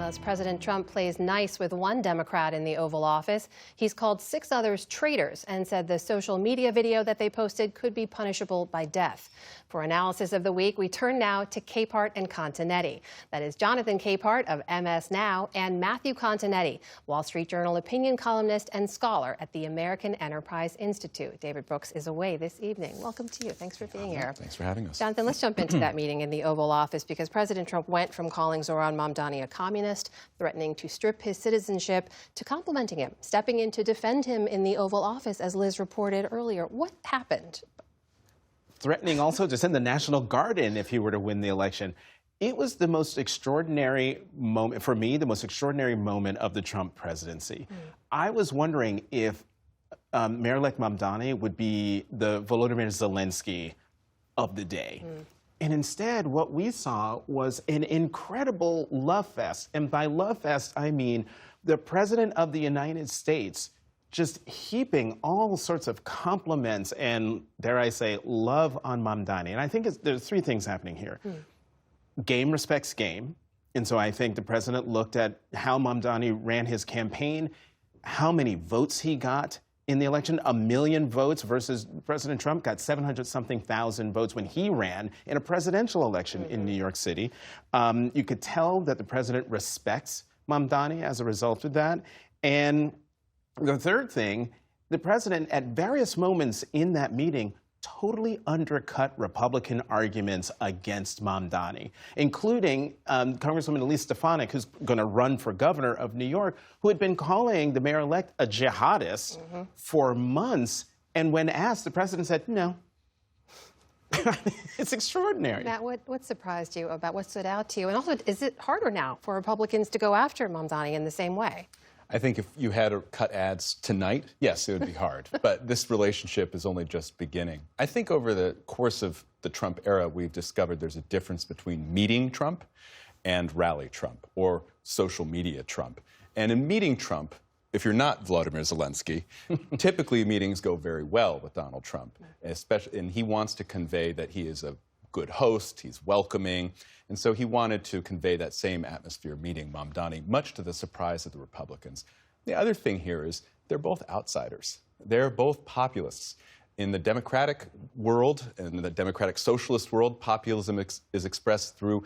As President Trump plays nice with one Democrat in the Oval Office, he's called 6 others traitors and said the social media video that they posted could be punishable by death. For analysis of the week, we turn now to Capehart and Continetti. That is Jonathan Capehart of MS Now and Matthew Continetti, Wall Street Journal opinion columnist and scholar at the American Enterprise Institute. David Brooks is away this evening. Welcome to you. Thanks for being here. Thanks for having us. Jonathan, let's jump into that meeting in the Oval Office because President Trump went from calling Zoran Mamdani a communist, threatening to strip his citizenship, to complimenting him, stepping in to defend him in the Oval Office, as Liz reported earlier. What happened? Threatening also to send the National Guard in if he were to win the election. It was the most extraordinary moment, for me, the most extraordinary moment of the Trump presidency. I was wondering if Mayor-elect Mamdani would be the Volodymyr Zelensky of the day. And instead, what we saw was an incredible love fest. And by love fest, I mean the President of the United States just heaping all sorts of compliments and, dare I say, love on Mamdani. And I think there's 3 things happening here. Game respects game. And so I think the president looked at how Mamdani ran his campaign, how many votes he got in the election, 1 million votes versus President Trump got 700-something thousand votes when he ran in a presidential election in New York City. You could tell that the president respects Mamdani as a result of that. And the third thing, the president at various moments in that meeting totally undercut Republican arguments against Mamdani, including Congresswoman Elise Stefanik, who's going to run for governor of New York, who had been calling the mayor-elect a jihadist for months. And when asked, the president said, no. It's extraordinary. Matt, what surprised you about what stood out to you? And also, is it harder now for Republicans to go after Mamdani in the same way? I think if you had to cut ads tonight, yes, it would be hard. But this relationship is only just beginning. I think over the course of the Trump era, we've discovered there's a difference between meeting Trump and rally Trump, or social media Trump. And in meeting Trump, if you're not Volodymyr Zelensky, typically meetings go very well with Donald Trump, especially, and he wants to convey that he is a good host, he's welcoming, and so he wanted to convey that same atmosphere meeting Mamdani, much to the surprise of the Republicans. The other thing here is they're both outsiders. They're both populists. In the democratic world, in the democratic socialist world, populism is expressed through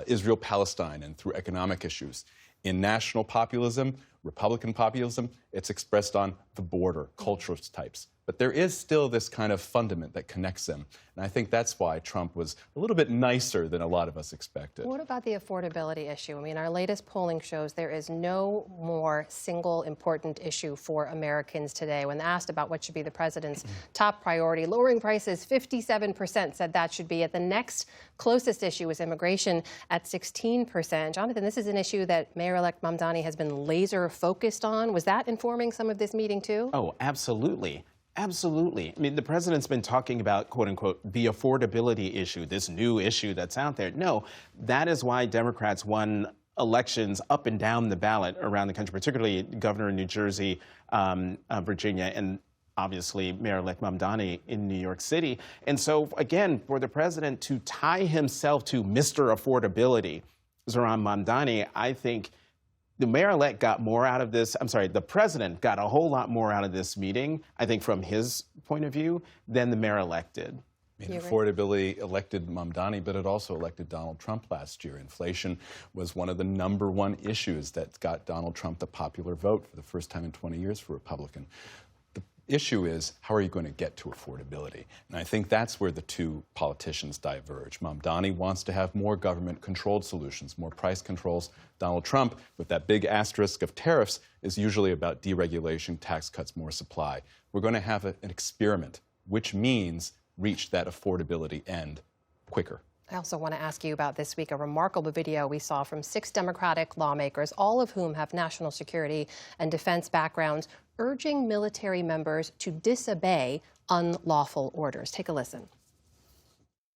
Israel-Palestine and through economic issues. In national populism, Republican populism, it's expressed on the border, cultural types. But there is still this kind of fundament that connects them. And I think that's why Trump was a little bit nicer than a lot of us expected. What about the affordability issue? I mean, our latest polling shows there is no more single important issue for Americans today. When asked about what should be the president's top priority, lowering prices, 57% said that should be it. The next closest issue is immigration at 16%. Jonathan, this is an issue that Mayor-elect Mamdani has been laser focused on. Was that informing some of this meeting too? Oh, absolutely. Absolutely. I mean, the president's been talking about, quote unquote, the affordability issue, this new issue that's out there. No, that is why Democrats won elections up and down the ballot around the country, particularly governor in New Jersey, Virginia, and obviously Mayor-elect Mamdani in New York City. And so, again, for the president to tie himself to Mr. Affordability, Zoran Mamdani, I think the mayor-elect got more out of this. I'm sorry, the president got a whole lot more out of this meeting, I think, from his point of view, than the mayor-elect did. I mean, affordability elected Mamdani, but it also elected Donald Trump last year. Inflation was one of the #1 issues that got Donald Trump the popular vote for the first time in 20 years for Republican. The issue is, how are you going to get to affordability? And I think that's where the two politicians diverge. Mamdani wants to have more government-controlled solutions, more price controls. Donald Trump, with that big asterisk of tariffs, is usually about deregulation, tax cuts, more supply. We're going to have an experiment, which means reach that affordability end quicker. I also want to ask you about this week, a remarkable video we saw from 6 Democratic lawmakers, all of whom have national security and defense backgrounds, urging military members to disobey unlawful orders. Take a listen.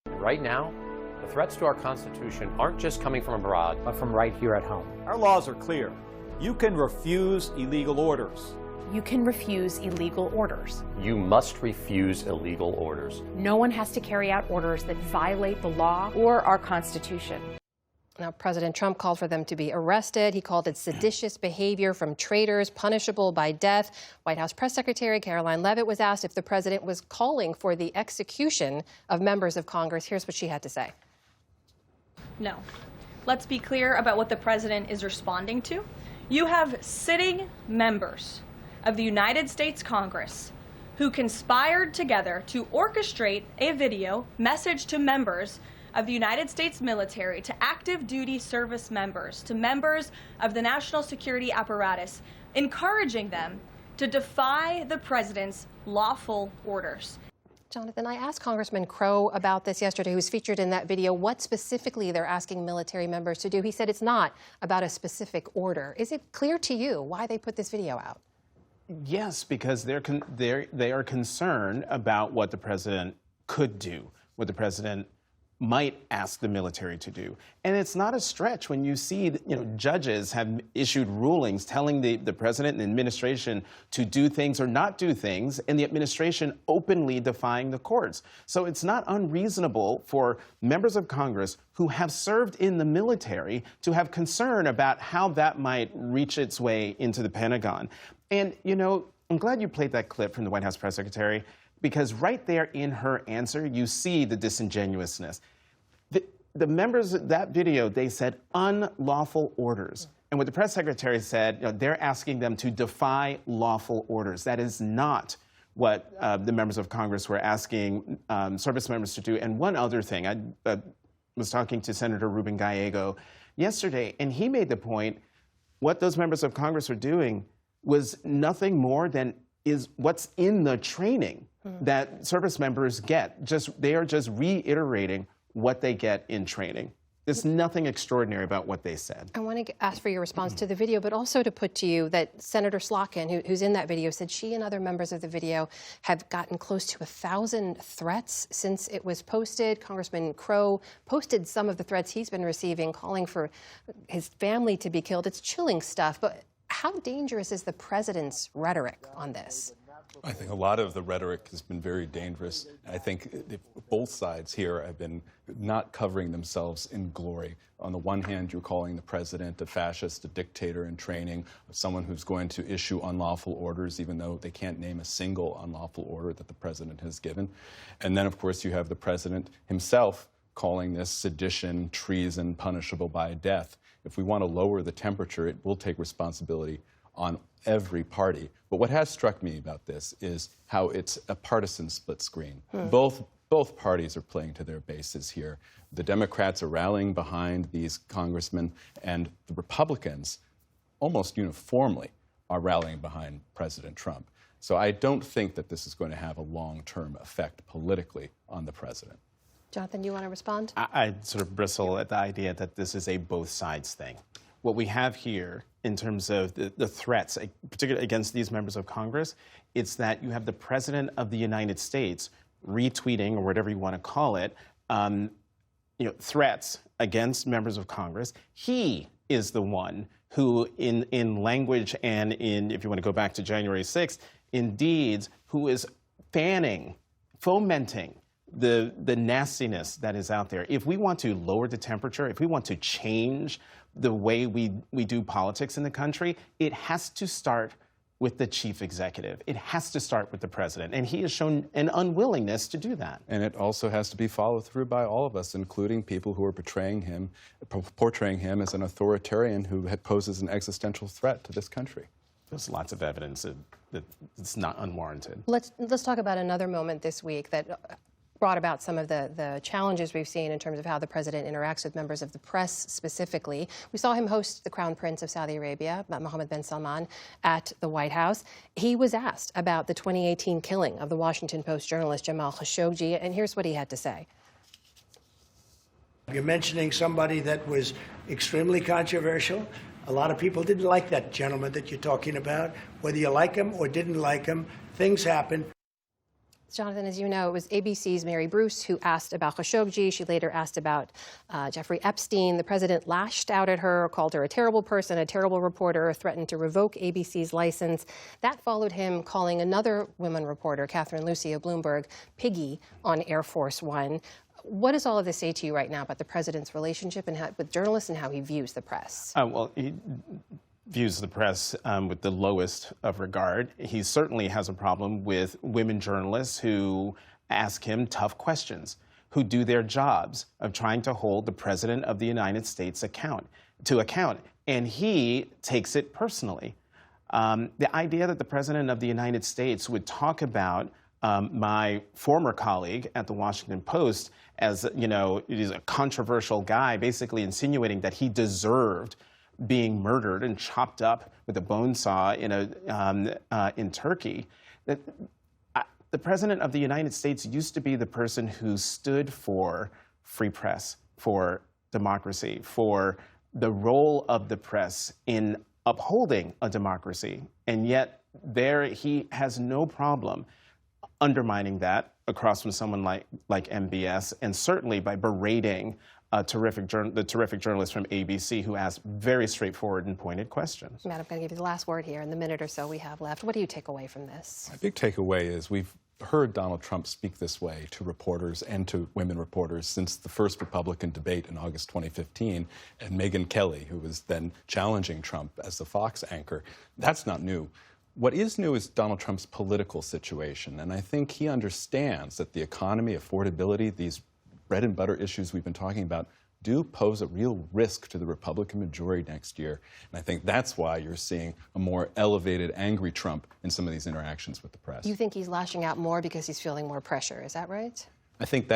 Right now, the threats to our Constitution aren't just coming from abroad, but from right here at home. Our laws are clear. You can refuse illegal orders. You can refuse illegal orders. You must refuse illegal orders. No one has to carry out orders that violate the law or our Constitution. Now, President Trump called for them to be arrested. He called it seditious behavior from traitors, punishable by death. White House Press Secretary Caroline Leavitt was asked if the president was calling for the execution of members of Congress. Here's what she had to say. No. Let's be clear about what the president is responding to. You have sitting members of the United States Congress who conspired together to orchestrate a video message to members of the United States military, to active duty service members, to members of the national security apparatus, encouraging them to defy the president's lawful orders. Jonathan, I asked Congressman Crow about this yesterday, who's featured in that video, what specifically they're asking military members to do. He said it's not about a specific order. Is it clear to you why they put this video out? Yes, because they are concerned about what the president could do, what the president might ask the military to do. And it's not a stretch when you see that, judges have issued rulings telling the president and the administration to do things or not do things, and the administration openly defying the courts. So it's not unreasonable for members of Congress who have served in the military to have concern about how that might reach its way into the Pentagon. And, I'm glad you played that clip from the White House press secretary, because right there in her answer, you see the disingenuousness. The members of that video, they said unlawful orders. And what the press secretary said, they're asking them to defy lawful orders. That is not what the members of Congress were asking service members to do. And one other thing, I was talking to Senator Ruben Gallego yesterday, and he made the point, what those members of Congress are doing was nothing more than is what's in the training that service members get. They are just reiterating what they get in training. There's nothing extraordinary about what they said. I want to ask for your response to the video, but also to put to you that Senator Slotkin, who's in that video, said she and other members of the video have gotten close to 1,000 threats since it was posted. Congressman Crow posted some of the threats he's been receiving, calling for his family to be killed. It's chilling stuff, but how dangerous is the president's rhetoric on this? I think a lot of the rhetoric has been very dangerous. I think both sides here have been not covering themselves in glory. On the one hand, you're calling the president a fascist, a dictator in training, someone who's going to issue unlawful orders, even though they can't name a single unlawful order that the president has given. And then, of course, you have the president himself calling this sedition, treason, punishable by death. If we want to lower the temperature, it will take responsibility on every party. But what has struck me about this is how it's a partisan split screen. Both parties are playing to their bases here. The Democrats are rallying behind these congressmen, and the Republicans almost uniformly are rallying behind President Trump. So I don't think that this is going to have a long-term effect politically on the president. Jonathan, do you want to respond? I sort of bristle at the idea that this is a both sides thing. What we have here in terms of the threats, particularly against these members of Congress, it's that you have the President of the United States retweeting, or whatever you want to call it, threats against members of Congress. He is the one who, in language and in, if you want to go back to January 6th, in deeds, who is fomenting the nastiness that is out there. If we want to lower the temperature, if we want to change the way we do politics in the country, it has to start with the chief executive. It has to start with the president. And he has shown an unwillingness to do that. And it also has to be followed through by all of us, including people who are portraying him as an authoritarian who poses an existential threat to this country. There's lots of evidence that it's not unwarranted. Let's talk about another moment this week that brought about some of the challenges we've seen in terms of how the president interacts with members of the press specifically. We saw him host the Crown Prince of Saudi Arabia, Mohammed bin Salman, at the White House. He was asked about the 2018 killing of the Washington Post journalist Jamal Khashoggi, and here's what he had to say. You're mentioning somebody that was extremely controversial. A lot of people didn't like that gentleman that you're talking about. Whether you like him or didn't like him, things happen. Jonathan, as you know, it was ABC's Mary Bruce who asked about Khashoggi. She later asked about Jeffrey Epstein. The president lashed out at her, called her a terrible person, a terrible reporter, threatened to revoke ABC's license. That followed him calling another women reporter, Catherine Lucia Bloomberg, piggy on Air Force One. What does all of this say to you right now about the president's relationship with journalists and how he views the press? Well, he views the press with the lowest of regard. He certainly has a problem with women journalists who ask him tough questions, who do their jobs of trying to hold the President of the United States to account. And he takes it personally. The idea that the President of the United States would talk about my former colleague at the Washington Post as, he's a controversial guy, basically insinuating that he deserved being murdered and chopped up with a bone saw in Turkey. The President of the United States used to be the person who stood for free press, for democracy, for the role of the press in upholding a democracy. And yet there he has no problem undermining that across from someone like MBS, and certainly by berating the terrific journalist from ABC who asked very straightforward and pointed questions. Matt, I'm going to give you the last word here in the minute or so we have left. What do you take away from this? My big takeaway is we've heard Donald Trump speak this way to reporters and to women reporters since the first Republican debate in August 2015 and Megyn Kelly, who was then challenging Trump as the Fox anchor. That's not new. What is new is Donald Trump's political situation, and I think he understands that the economy, affordability, these bread and butter issues we've been talking about do pose a real risk to the Republican majority next year. And I think that's why you're seeing a more elevated, angry Trump in some of these interactions with the press. You think he's lashing out more because he's feeling more pressure, is that right? I think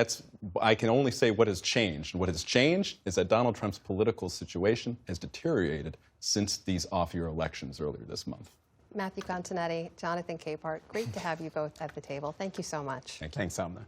I can only say what has changed. And what has changed is that Donald Trump's political situation has deteriorated since these off-year elections earlier this month. Matthew Continetti, Jonathan Capehart, great to have you both at the table. Thank you so much. Thanks, Salma.